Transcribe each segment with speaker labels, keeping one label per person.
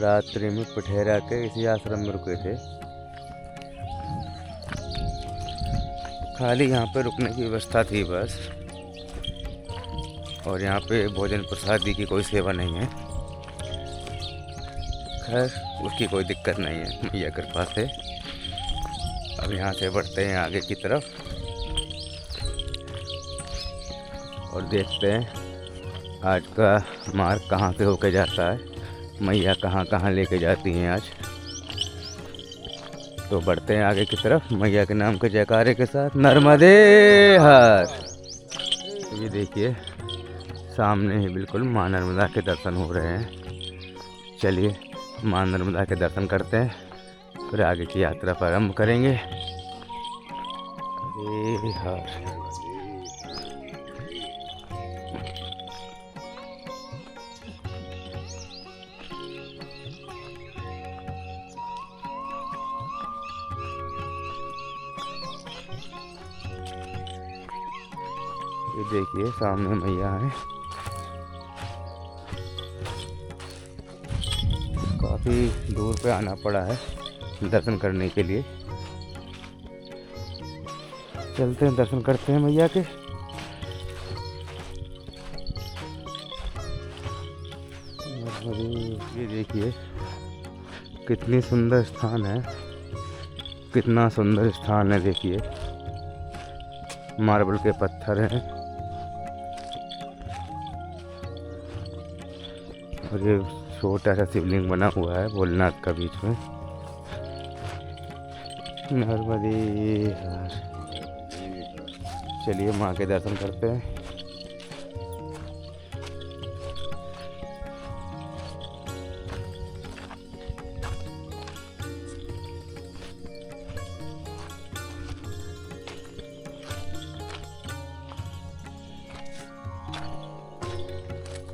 Speaker 1: रात्रि में पठेरा के इसी आश्रम में रुके थे। खाली यहाँ पे रुकने की व्यवस्था थी बस, और यहाँ पे भोजन प्रसादी की कोई सेवा नहीं है। खैर उसकी कोई दिक्कत नहीं है, मैया कृपा से। अब यहाँ से बढ़ते हैं आगे की तरफ और देखते हैं आज का मार्ग कहाँ से होके जाता है, मैया कहाँ कहाँ लेके जाती हैं आज। तो बढ़ते हैं आगे की तरफ मैया के नाम के जयकारे के साथ। नर्मदे हर। ये देखिए सामने ही बिल्कुल माँ नर्मदा के दर्शन हो रहे हैं। चलिए माँ नर्मदा के दर्शन करते हैं, फिर आगे की यात्रा प्रारंभ करेंगे। हरे हर। ये देखिए सामने मैया है। काफ़ी दूर पे आना पड़ा है दर्शन करने के लिए। चलते हैं दर्शन करते हैं मैया के। ये देखिए कितनी सुंदर स्थान है, कितना सुंदर स्थान है। देखिए मार्बल के पत्थर हैं और ये छोटा सा शिवलिंग बना हुआ है भोलेनाथ का बीच में। नर्मदे हर। चलिए माँ के दर्शन करते हैं।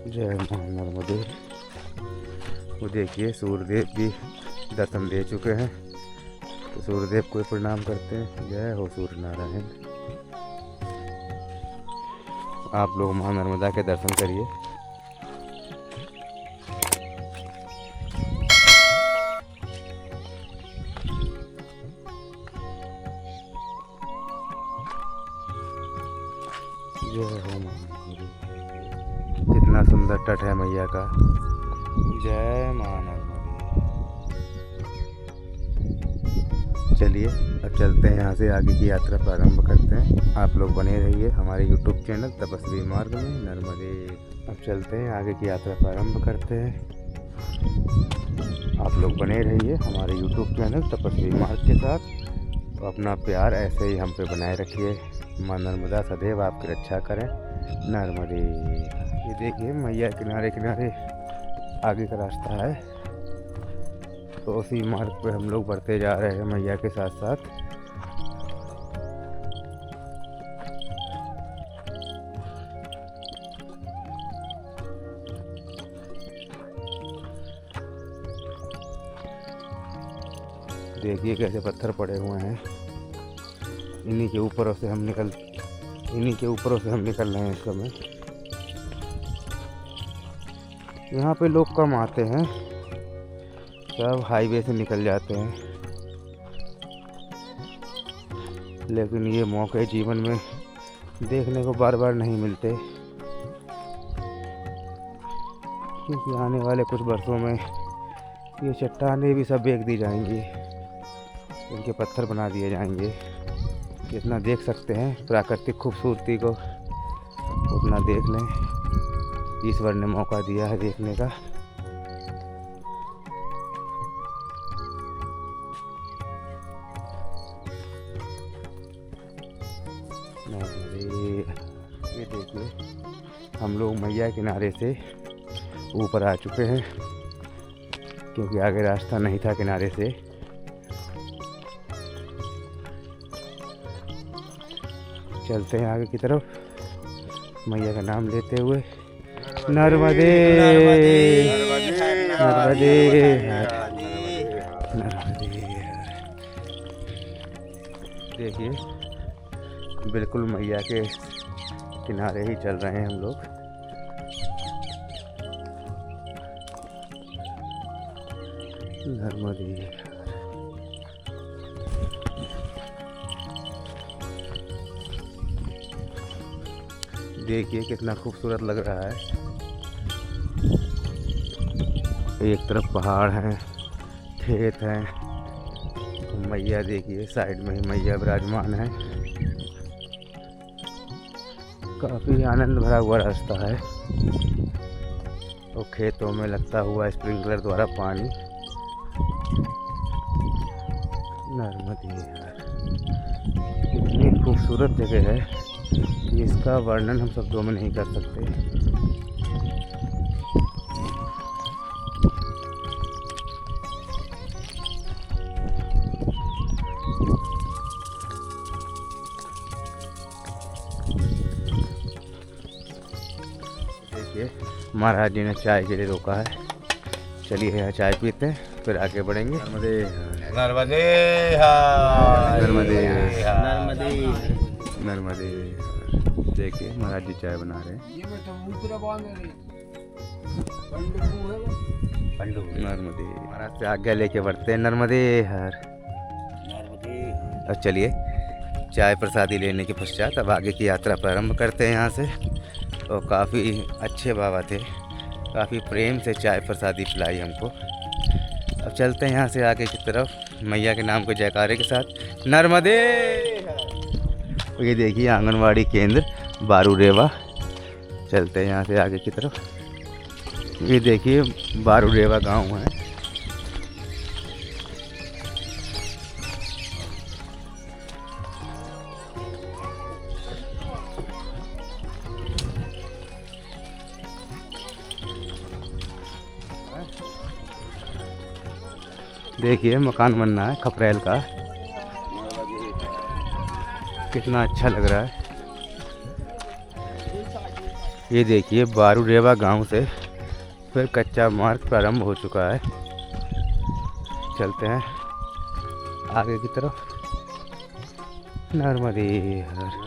Speaker 1: जय माँ नर्मदे। वो देखिए सूर्यदेव भी दर्शन दे चुके हैं, तो सूर्यदेव को प्रणाम करते हैं। जय हो सूर्य नारायण। आप लोग माँ नर्मदा के दर्शन करिए। जय हो माँ नर्मदे। कितना सुंदर तट है मैया का। जय माँ नर्मदे। चलिए अब चलते हैं यहाँ से आगे की यात्रा प्रारंभ करते हैं। आप लोग बने रहिए हमारे YouTube चैनल तपस्वी मार्ग में। नर्मदे। अब चलते हैं आगे की यात्रा प्रारंभ करते हैं। आप लोग बने रहिए हमारे YouTube चैनल तपस्वी मार्ग के साथ। तो अपना प्यार ऐसे ही हम पे बनाए रखिए। माँ नर्मदा सदैव आपकी रक्षा करें। नर्मदे। ये देखिए मैया किनारे किनारे आगे का रास्ता है, तो उसी मार्ग पे हम लोग बढ़ते जा रहे हैं मैया के साथ साथ। देखिए कैसे पत्थर पड़े हुए हैं। इन्हीं के ऊपरों से हम निकल रहे हैं इस समय। यहाँ पे लोग कम आते हैं, सब हाईवे से निकल जाते हैं। लेकिन ये मौके जीवन में देखने को बार बार नहीं मिलते, क्योंकि आने वाले कुछ वर्षों में ये चट्टानें भी सब बेच दी जाएंगी, इनके पत्थर बना दिए जाएंगे। जितना देख सकते हैं प्राकृतिक खूबसूरती को उतना देख लें। ईश्वर ने मौका दिया है देखने का। ये देखिए हम लोग मैया किनारे से ऊपर आ चुके हैं, क्योंकि आगे रास्ता नहीं था किनारे से। चलते हैं आगे की तरफ मैया का नाम लेते हुए। नर्मदे नर्मदे नर्मदे। देखिए बिल्कुल मैया के किनारे ही चल रहे हैं हम लोग। नर्मदे। देखिए कितना खूबसूरत लग रहा है। एक तरफ पहाड़ हैं, खेत हैं, मैया देखिए साइड में ही मैया विराजमान है। काफ़ी आनंद भरा हुआ रास्ता है और खेतों में लगता हुआ स्प्रिंकलर द्वारा पानी। नर्मदे इतनी खूबसूरत जगह है कि इसका वर्णन हम शब्दों में नहीं कर सकते। देखिए महाराज जी ने चाय के लिए रोका है। चलिए यहाँ चाय पीते हैं फिर आगे बढ़ेंगे। नर्मदे
Speaker 2: नर्मदे
Speaker 1: नर्मदे
Speaker 2: नर्मदे।
Speaker 1: नर्मदे। देखिए महाराज जी चाय बना रहे हैं। नर्मदे महाराज से आज्ञा लेके बढ़ते हैं। नर्मदे हर। अब चलिए चाय प्रसादी लेने के पश्चात अब आगे की यात्रा प्रारंभ करते हैं यहाँ से। और काफ़ी अच्छे बाबा थे, काफ़ी प्रेम से चाय प्रसादी पिलाई हमको। अब चलते हैं यहाँ से आगे की तरफ मैया के नाम के जयकारे के साथ। नर्मदे। ये देखिए आंगनवाड़ी केंद्र बारूरेवा। चलते हैं यहाँ से आगे की तरफ। ये देखिए बारूरेवा गांव है। देखिए मकान बनना है खपरेल का, कितना अच्छा लग रहा है। ये देखिए बारूरेवा गांव से फिर कच्चा मार्ग प्रारंभ हो चुका है। चलते हैं आगे की तरफ। नर्मदे हर।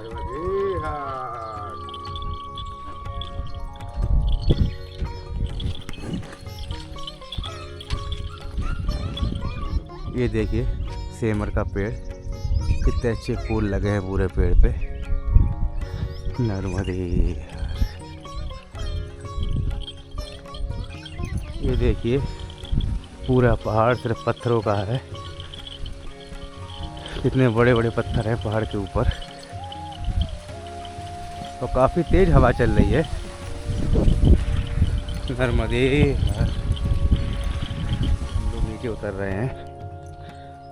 Speaker 1: ये देखिए सेमर का पेड़, कितने अच्छे फूल लगे हैं पूरे पेड़ पे। नर्मदे। ये देखिए पूरा पहाड़ सिर्फ पत्थरों का है। कितने बड़े बड़े पत्थर हैं पहाड़ के ऊपर और काफ़ी तेज हवा चल रही है। नर्मदे। हम लोग नीचे उतर रहे हैं।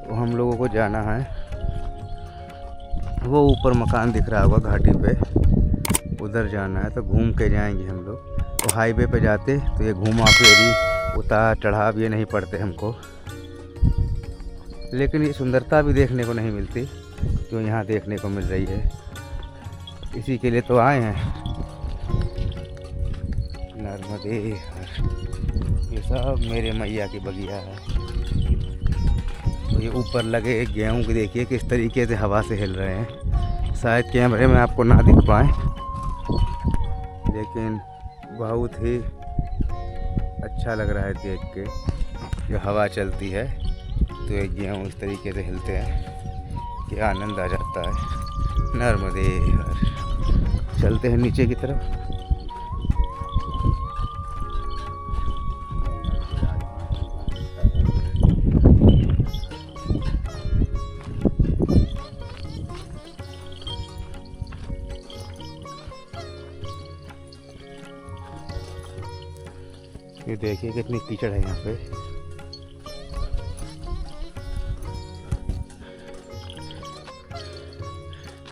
Speaker 1: तो हम लोगों को जाना है, वो ऊपर मकान दिख रहा होगा घाटी पे, उधर जाना है। तो घूम के जाएंगे हम लोग। तो हाईवे पे जाते तो ये घूमा फेरी उतार चढ़ाव ये नहीं पड़ते हमको, लेकिन ये सुंदरता भी देखने को नहीं मिलती जो यहाँ देखने को मिल रही है। इसी के लिए तो आए हैं। नर्मदे हर। ये सब मेरे मैया की बगिया है। तो ये ऊपर लगे गेहूँ के देखिए किस तरीके से हवा से हिल रहे हैं। शायद कैमरे में आपको ना दिख पाए, लेकिन बहुत ही अच्छा लग रहा है देख के। जो हवा चलती है तो ये गेहूँ इस तरीके से हिलते हैं कि आनंद आ जाता है। नर्मदे हर। चलते हैं नीचे की तरफ। ये देखिए कितनी कीचड़ है यहाँ पे।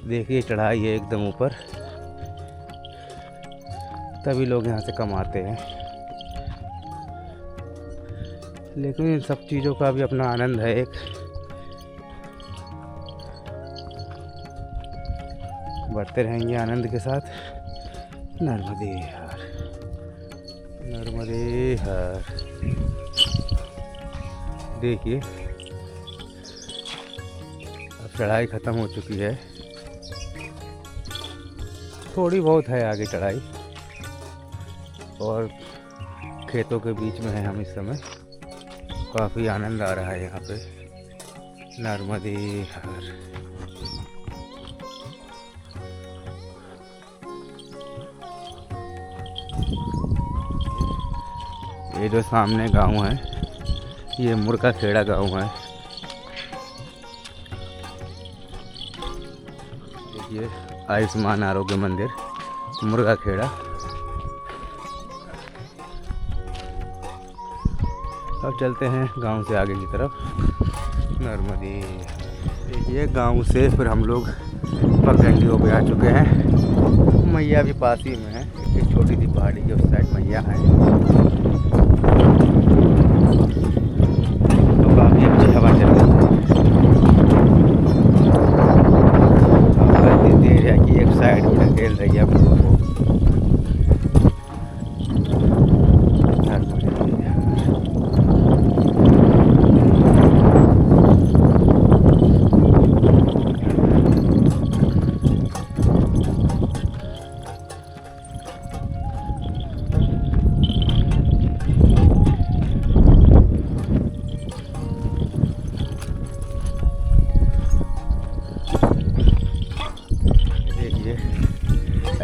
Speaker 1: देखिए चढ़ाई है एकदम ऊपर, तभी लोग यहाँ से कमाते हैं। लेकिन इन सब चीज़ों का भी अपना आनंद है एक। बढ़ते रहेंगे आनंद के साथ। नर्मदे हर। नर्मदे हर। देखिए अब चढ़ाई ख़त्म हो चुकी है, थोड़ी बहुत है आगे चढ़ाई और खेतों के बीच में है हम इस समय। काफ़ी आनंद आ रहा है यहाँ पे नर्मदे हर। ये जो सामने गांव है ये मुर्गा खेड़ा गांव है। देखिए आयुष्मान आरोग्य मंदिर मुर्गा खेड़ा। अब चलते हैं गांव से आगे की तरफ नर्मदे। देखिए गांव से फिर हम लोग पगडंडियों पे आ चुके हैं। मैया भी पास ही में है, एक छोटी सी पहाड़ी के उस साइड मैया है। तो काफ़ी अच्छी हवा चल रही है। अब एरिया की एक साइड में ढकेल रही है हम लोगों को।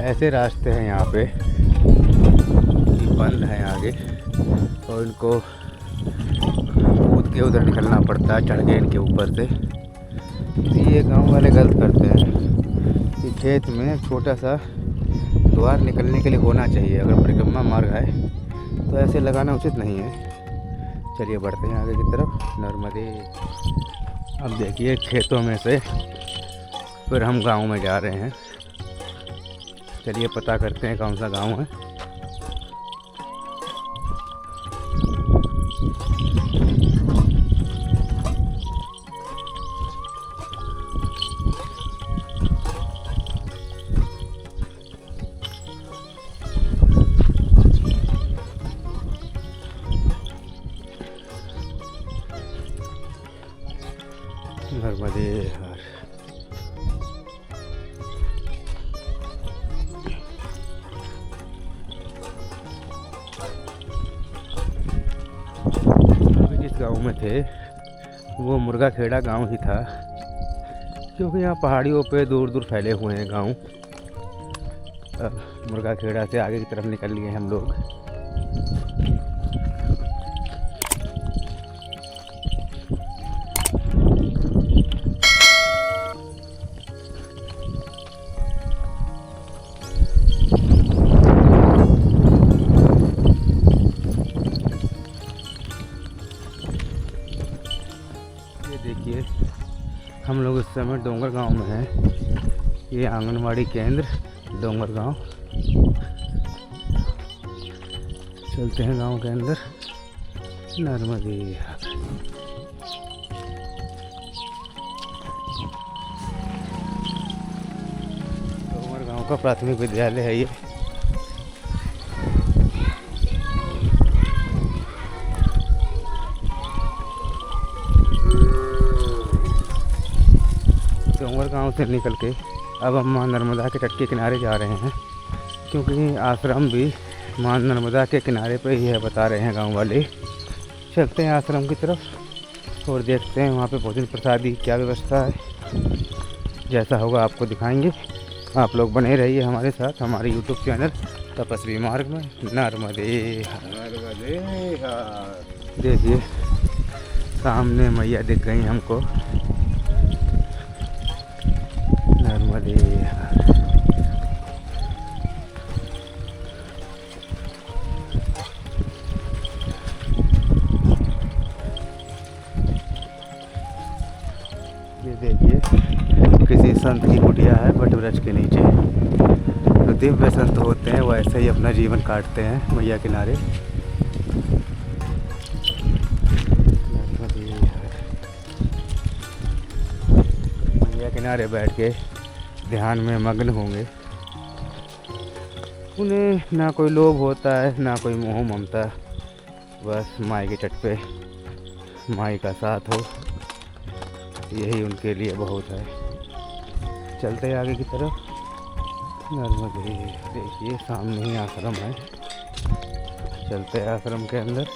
Speaker 1: ऐसे रास्ते हैं यहाँ पे बंद है आगे और इनको कूद के उधर निकलना पड़ता है, चढ़ के इनके ऊपर से। तो ये गांव वाले गलत करते हैं कि खेत में छोटा सा द्वार निकलने के लिए होना चाहिए। अगर परिक्रमा मार्ग है तो ऐसे लगाना उचित नहीं है। चलिए बढ़ते हैं आगे की तरफ नर्मदे। अब देखिए खेतों में से फिर हम गांव में जा रहे हैं। चलिए पता करते हैं कौन सा गांव है। नर्मदे हर। गांव में थे वो मुर्गा खेड़ा गांव ही था, क्योंकि यहाँ पहाड़ियों पे दूर दूर फैले हुए हैं गांव। अब मुर्गा खेड़ा से आगे की तरफ निकल लिए हम लोग। देखिए हम लोग इस समय डोंगर गांव में हैं। ये आंगनवाड़ी केंद्र डोंगर गांव। चलते हैं गांव के अंदर नर्मदे। डोंगर गांव का प्राथमिक विद्यालय है ये। डोंगर गांव से निकल के अब हम माँ नर्मदा के तट के किनारे जा रहे हैं, क्योंकि आश्रम भी माँ नर्मदा के किनारे पर ही है बता रहे हैं गांव वाले। चलते हैं आश्रम की तरफ और देखते हैं वहाँ पे भोजन प्रसादी क्या व्यवस्था है। जैसा होगा आपको दिखाएंगे। आप लोग बने रहिए हमारे साथ हमारे YouTube चैनल तपस्वी मार्ग में नर्मदे। देखिए सामने मैया दिख गई हमको नर्मदे। ये देखिए किसी संत की कुटिया है वटवृक्ष के नीचे। तो दिव्य संत होते हैं वो ऐसे ही अपना जीवन काटते हैं मैया किनारे। मैया किनारे बैठ के ध्यान में मग्न होंगे। उन्हें ना कोई लोभ होता है ना कोई मोह ममता, बस माई के तट पे माई का साथ हो, यही उनके लिए बहुत है। चलते हैं आगे की तरफ नर्मदे। देखिए सामने ही आश्रम है। चलते हैं आश्रम के अंदर।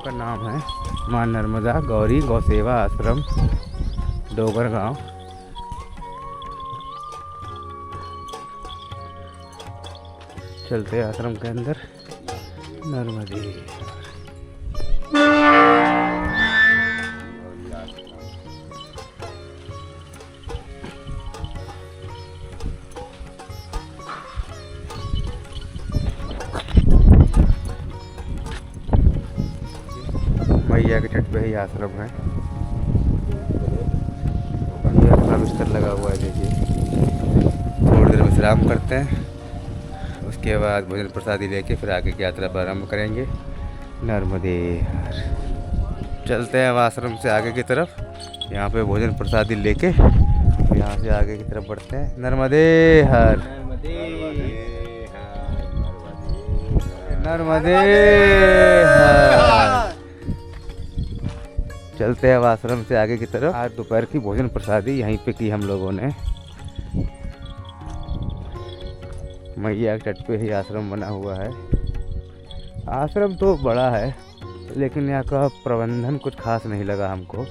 Speaker 1: का नाम है माँ नर्मदा गौरी गौसेवा आश्रम, डोगर गांव। चलते हैं आश्रम के अंदर। नर्मदे मैया के तट पे ही आश्रम है। ये अपना बिस्तर लगा हुआ है, देखिए। थोड़ी देर विश्राम करते हैं, उसके बाद भोजन प्रसादी लेके फिर आगे की यात्रा प्रारंभ करेंगे। नर्मदे हर। चलते हैं अब आश्रम से आगे की तरफ। यहाँ पे भोजन प्रसादी लेके यहाँ से आगे की तरफ बढ़ते हैं। नर्मदे हर। नर्मदे हर। चलते हैं अब आश्रम से आगे की तरफ। आज दोपहर की भोजन प्रसादी यहीं पे की हम लोगों ने। मैया के तट पे ही आश्रम बना हुआ है। आश्रम तो बड़ा है, लेकिन यहाँ का प्रबंधन कुछ खास नहीं लगा हमको,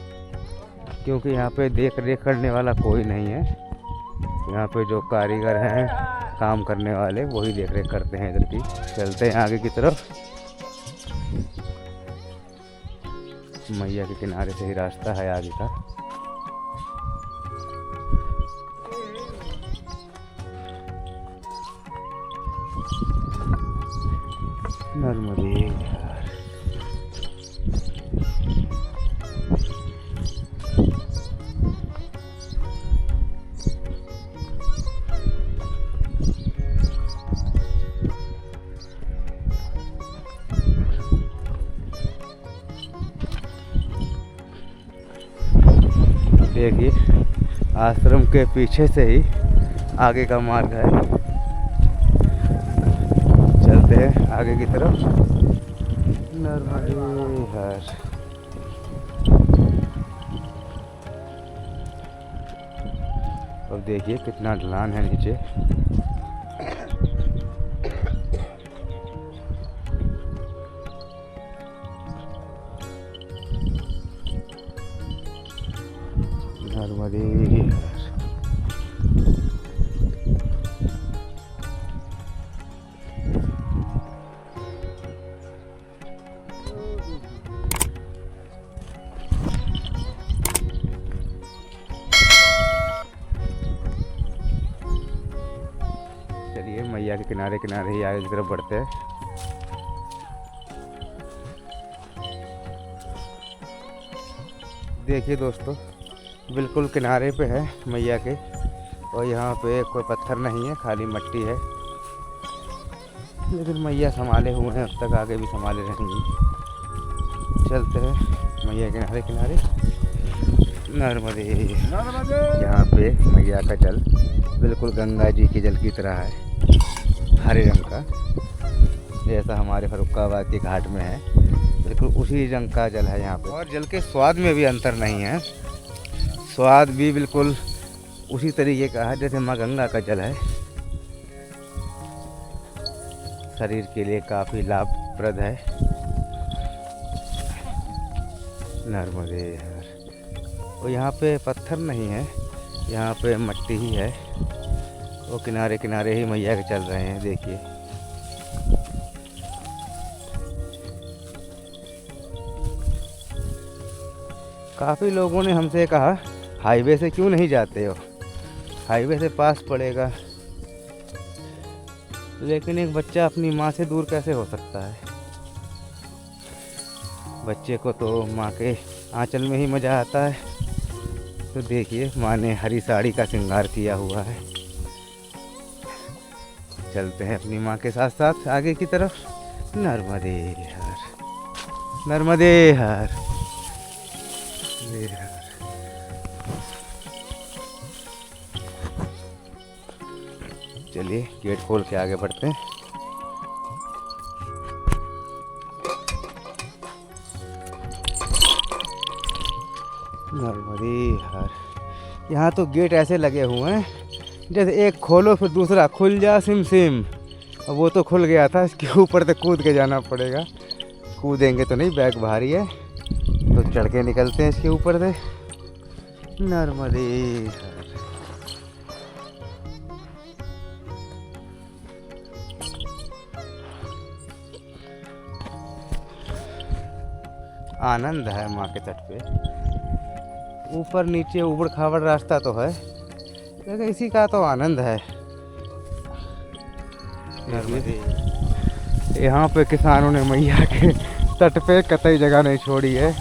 Speaker 1: क्योंकि यहाँ पे देख रेख करने वाला कोई नहीं है। यहाँ पे जो कारीगर हैं, काम करने वाले, वही देख रेख करते हैं इधर की। चलते हैं आगे की तरफ। मैया के किनारे से ही रास्ता है आगे का। नर्मदे हर। देखिए, आश्रम के पीछे से ही आगे का मार्ग है। चलते हैं आगे की तरफ। नर्मदे हर। अब देखिए कितना ढलान है नीचे। नर्मदे हर। चलिए मैया के किनारे किनारे ही आगे की तरफ बढ़ते हैं। देखिए दोस्तों, बिल्कुल किनारे पे है मैया के, और यहाँ पे कोई पत्थर नहीं है, खाली मिट्टी है। लेकिन मैया संभाले हुए हैं, अब तक आगे भी संभाले रहेंगी। चलते हैं मैया के किनारे किनारे। नर्मदे। यहाँ पे मैया का जल बिल्कुल गंगा जी के जल की तरह है, हरे रंग का, जैसा हमारे फर्रुखाबाद के घाट में है। बिल्कुल उसी रंग का जल है यहाँ पे। और जल के स्वाद में भी अंतर नहीं है, स्वाद भी बिल्कुल उसी तरीके का है जैसे माँ गंगा का जल है। शरीर के लिए काफ़ी लाभप्रद है। नर्मदे हर। और यहाँ पे पत्थर नहीं है, यहाँ पे मिट्टी ही है। वो किनारे किनारे ही मैया के चल रहे हैं, देखिए। काफ़ी लोगों ने हमसे कहा हाईवे से क्यों नहीं जाते हो, हाईवे से पास पड़ेगा। लेकिन एक बच्चा अपनी माँ से दूर कैसे हो सकता है। बच्चे को तो माँ के आंचल में ही मज़ा आता है। तो देखिए, माँ ने हरी साड़ी का श्रृंगार किया हुआ है। चलते हैं अपनी माँ के साथ साथ आगे की तरफ। नर्मदे हर। नर्मदे हर। चलिए गेट खोल के आगे बढ़ते हैं। नर्मदे हर। यहाँ तो गेट ऐसे लगे हुए हैं जैसे एक खोलो फिर दूसरा खुल जा सिम सिम। अब वो तो खुल गया था, इसके ऊपर से कूद के जाना पड़ेगा। कूदेंगे तो नहीं, बैग भारी है, तो चढ़ के निकलते हैं इसके ऊपर से। नर्मदे आनंद है माँ के तट पे। ऊपर नीचे उबड़ खाबड़ रास्ता तो है, लेकिन इसी का तो आनंद है। नर्मदे यहाँ पे किसानों ने मैया के तट पे कतई जगह नहीं छोड़ी है।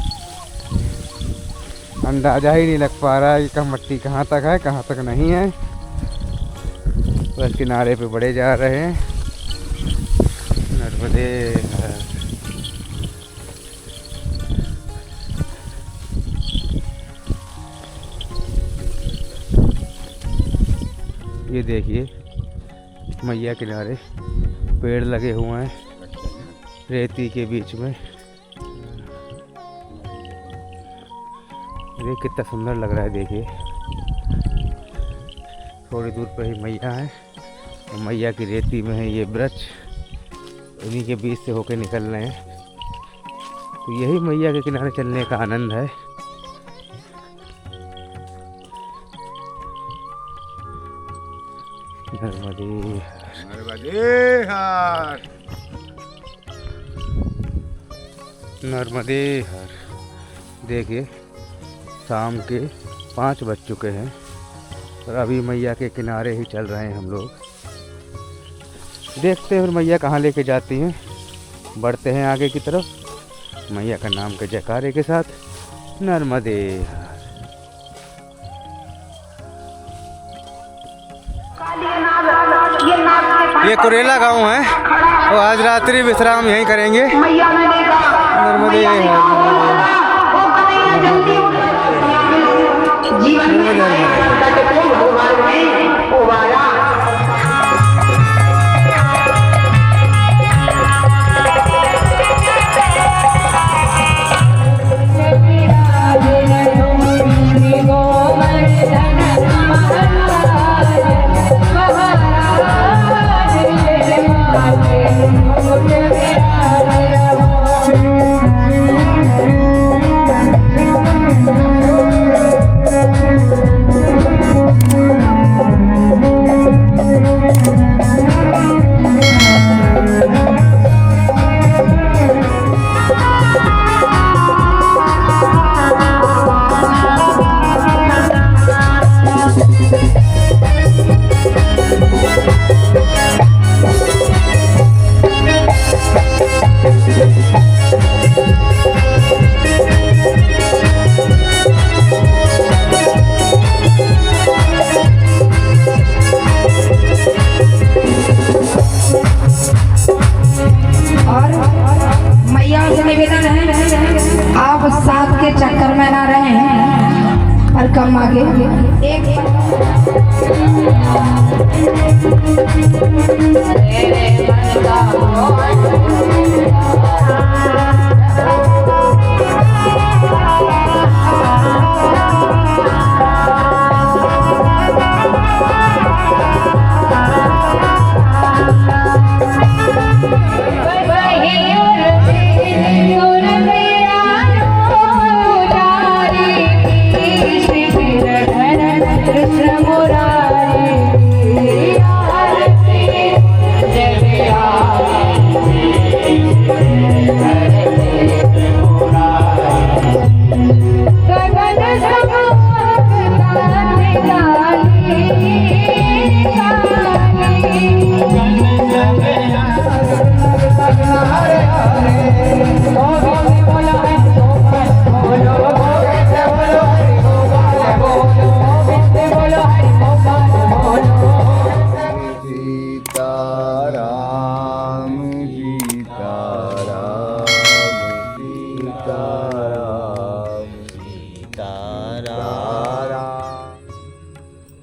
Speaker 1: अंदाजा ही नहीं लग पा रहा है कि मट्टी कहाँ तक है कहाँ तक नहीं है। बस किनारे पे बढ़े जा रहे हैं। नर्मदे ये देखिए मैया किनारे पेड़ लगे हुए हैं रेती के बीच में। ये कितना सुंदर लग रहा है, देखिए। थोड़ी दूर पर ही मैया है और मैया की रेती में है ये वृक्ष, उन्हीं के बीच से होके निकल रहे हैं। तो यही मैया के किनारे चलने का आनंद है। नर्मदे
Speaker 2: हर।
Speaker 1: नर्मदे हर। देखिए शाम के 5 बज चुके हैं और अभी मैया के किनारे ही चल रहे हैं हम लोग। देखते हैं फिर मैया कहाँ लेके जाती हैं। बढ़ते हैं आगे की तरफ मैया का नाम के जयकारे के साथ। नर्मदे हर। ये कुरेला गांव है और आज रात्रि विश्राम यहीं करेंगे। नर्मदे
Speaker 3: चक्कर में ना रहे और कम आगे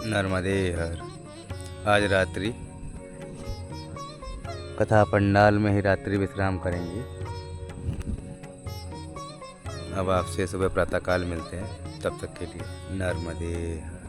Speaker 1: नर्मदे हर। आज रात्रि कथा पंडाल में ही रात्रि विश्राम करेंगे। अब आपसे सुबह प्रातःकाल मिलते हैं, तब तक के लिए नर्मदे हर।